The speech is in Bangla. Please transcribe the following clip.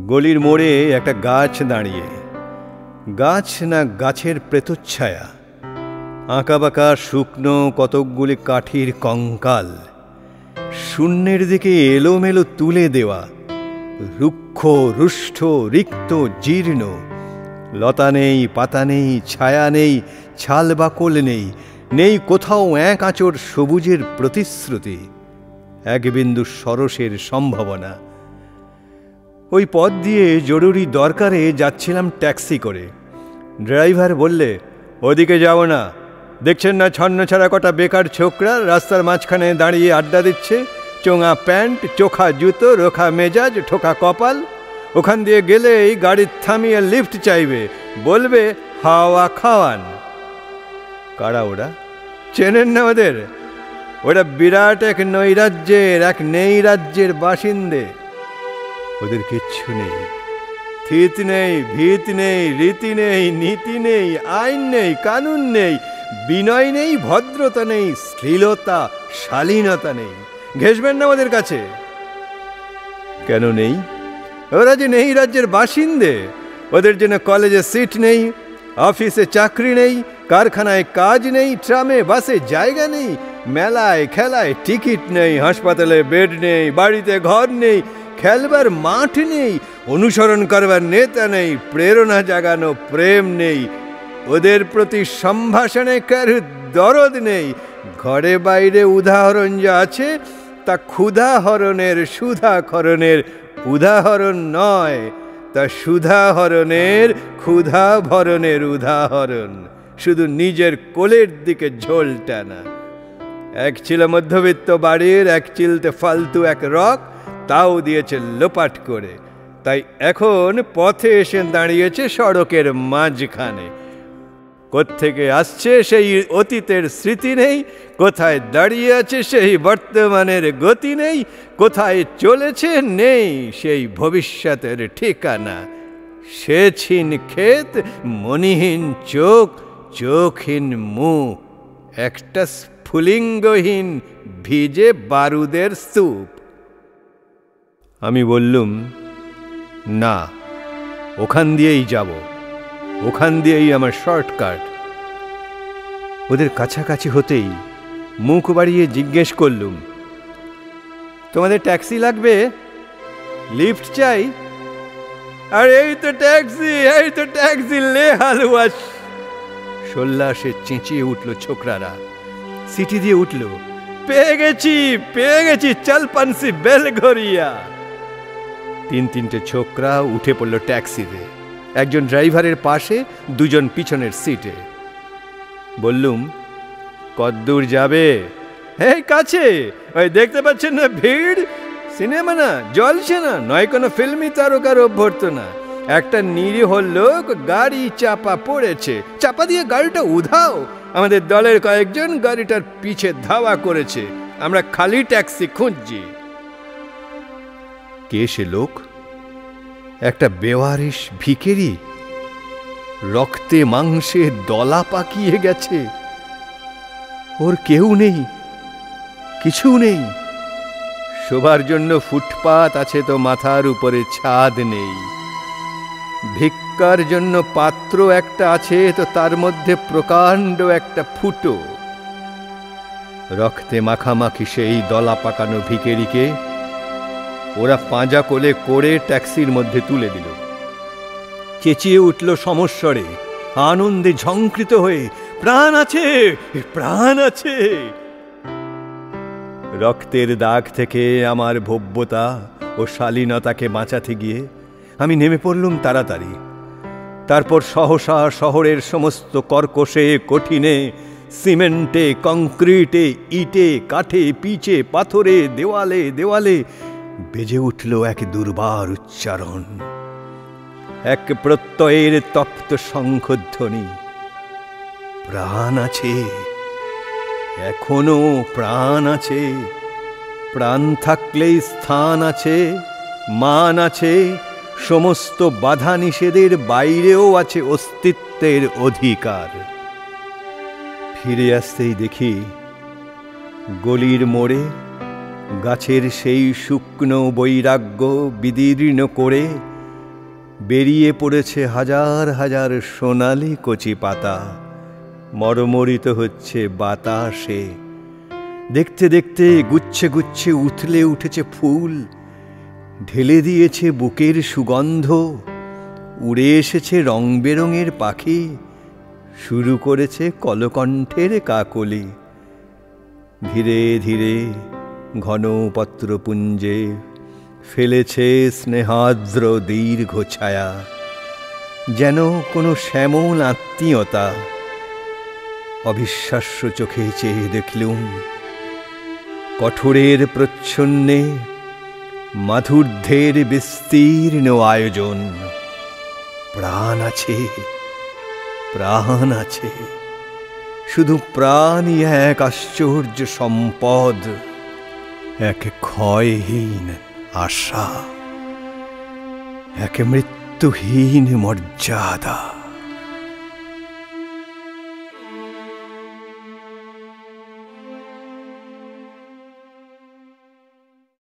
গলির মোড়ে একটা গাছ দাঁড়িয়ে, গাছ না গাছের প্রেতচ্ছায়া, আঁকাবাঁকা শুকনো কতকগুলি কাঠির কঙ্কাল, শূন্যের দিকে এলোমেলো তুলে দেওয়া, রুক্ষ রুষ্ট রিক্ত জীর্ণ, লতা নেই, পাতা নেই, ছায়া নেই, ছাল বাকল নেই, নেই কোথাও এক আঁচড় সবুজের প্রতিশ্রুতি, এক বিন্দু সরসের সম্ভাবনা। ওই পথ দিয়ে জরুরি দরকারে যাচ্ছিলাম ট্যাক্সি করে। ড্রাইভার বললে, ওদিকে যাব না, দেখছেন না ছন্নছাড়া কটা বেকার ছোকরা রাস্তার মাঝখানে দাঁড়িয়ে আড্ডা দিচ্ছে, চোঙা প্যান্ট, চোখা জুতো, রোখা মেজাজ, ঠোকা কপাল। ওখান দিয়ে গেলেই গাড়ি থামিয়ে লিফট চাইবে, বলবে হাওয়া খাওয়ান। কারা ওরা? চেনেন না ওদের? ওরা বিরাট এক নৈরাজ্যের, এক নেই রাজ্যের বাসিন্দে। ওদের কিচ্ছু নেই, থিত নেই, ভিত নেই, রীতি নেই, নীতি নেই, আইন নেই, কানুন নেই, বিনয় নেই, ভদ্রতা নেই, শ্লীলতা শালীনতা নেই। ঘেঁষবেন না ওদের কাছে। কেন নেই? ওরা যে নেই রাজ্যের বাসিন্দে। ওদের জন্য কলেজে সিট নেই, অফিসে চাকরি নেই, কারখানায় কাজ নেই, ট্রামে বাসে জায়গা নেই, মেলায় খেলায় টিকিট নেই, হাসপাতালে বেড নেই, বাড়িতে ঘর নেই, খেলবার মাঠ নেই, অনুসরণ করবার নেতা নেই, প্রেরণা জাগানো প্রেম নেই, ওদের প্রতি সম্ভাষণে কারো দরদ নেই। ঘরে বাইরে উদাহরণ যা আছে তা ক্ষুধাহরণের সুধাখরণের উদাহরণ নয়, তা সুধাহরণের ক্ষুধাভরণের উদাহরণ। শুধু নিজের কোলের দিকে ঝোল টানা। এক ছিল মধ্যবিত্ত বাড়ির, এক চিলতে ফালতু এক রক, তাও দিয়েছে লোপাট করে। তাই এখন পথে এসে দাঁড়িয়েছে সড়কের মাঝখানে। কোত্থেকে আসছে সেই অতীতের স্মৃতি নেই, কোথায় দাঁড়িয়ে আছে সেই বর্তমানের গতি নেই, কোথায় চলেছে নেই সেই ভবিষ্যতের ঠিকানা। সেছীন ক্ষেত, মণিহীন চোখ, চোখহীন মুখ, একটা স্ফুলিঙ্গহীন ভিজে বারুদের স্তূপ। আমি বললুম, না, ওখান দিয়েই যাব, ওখান দিয়েই আমার শর্টকাট। ওদের কাছাকাছি হতেই মুখ বাড়িয়ে জিজ্ঞেস করলুম, তোমাদের ট্যাক্সি লাগবে? লিফট চাই? আর এই তো ট্যাক্সি, এই তো ট্যাক্সি, লে হালুয়া। সোল্লাসে চেঁচিয়ে উঠল ছোকরারা, সিটি দিয়ে উঠল, পেয়ে গেছি, পেয়ে গেছি, চল পানসি বেলঘরিয়া। তিনটে ছোকরা উঠে পড়ল ট্যাক্সিতে, একজন ড্রাইভারের পাশে, দুজন পিছনের সিটে। বললুম, কদ্দূর যাবে? এই কাছে, ওই দেখতে পাচ্ছেন না ভিড়, সিনেমা না, জলছে না, নয় কোনো ফিল্মি তারকার অভ্যর্থনা। একটা নিরীহ লোক গাড়ি চাপা পড়েছে, চাপা দিয়ে গাড়িটা উধাও। আমাদের দলের কয়েকজন গাড়িটার পিছে ধাওয়া করেছে, আমরা খালি ট্যাক্সি খুঁজছি। কে সে লোক? একটা বেওয়ারিশ ভিখারি, রক্তে মাংসে দলা পাকিয়ে গেছে। ওর কেউ নেই, কিছু নেই। শোবার জন্য ফুটপাত আছে তো মাথার উপরে ছাদ নেই। ভিক্ষার জন্য পাত্র একটা আছে তো তার মধ্যে প্রকাণ্ড একটা ফুটো। রক্তে মাখামাখি সেই দলা পাকানো ভিখারিকে ওরা পাঁজা কোলে করে ট্যাক্সির মধ্যে তুলে দিল। চেঁচিয়ে উঠল সমস্বরে, আনন্দে ঝংকৃত হয়ে, প্রাণ আছে, প্রাণ আছে। রক্তের দাগ থেকে আমার ভব্যতা ও শালীনতাকে বাঁচাতে গিয়ে আমি নেমে পড়লুম তাড়াতাড়ি। তারপর সহসা শহরের সমস্ত কর্কশে কঠিনে, সিমেন্টে, কংক্রিটে, ইটে, কাঠে, পিচে, পাথরে, দেওয়ালে দেওয়ালে বেজে উঠল এক দুর্বার উচ্চারণ, এক প্রত্যয়ের তপ্ত শঙ্খধ্বনি। প্রাণ আছে, এখনো প্রাণ আছে। প্রাণ থাকলেই স্থান আছে, মান আছে, সমস্ত বাধা নিষেধের বাইরেও আছে অস্তিত্বের অধিকার। ফিরে আসতেই দেখি গলির মোড়ে গাছের সেই শুকনো বৈরাগ্য বিদীর্ণ করে বেরিয়ে পড়েছে হাজার হাজার সোনালি কচি পাতা, মরমরিত হচ্ছে বাতাসে। দেখতে দেখতে গুচ্ছে গুচ্ছে উথলে উঠেছে ফুল, ঢেলে দিয়েছে বুকের সুগন্ধ। উড়ে এসেছে রং বেরঙের পাখি, শুরু করেছে কলকণ্ঠের কাকলি। ধীরে ধীরে ঘন পত্রপুঞ্জে ফেলেছে স্নেহার্দ্র দীর্ঘ ছায়া, যেন কোনো শ্যামল আত্মীয়তা। অবিশ্বাস্য চোখে চেয়ে দেখলুম কঠোরের প্রচ্ছন্নে মাধুর্যের বিস্তীর্ণ আয়োজন। প্রাণ আছে, প্রাণ আছে, শুধু প্রাণই এক আশ্চর্য সম্পদ, এক ক্ষয়হীন আশা, এক মৃত্যুহীন মর্যাদা।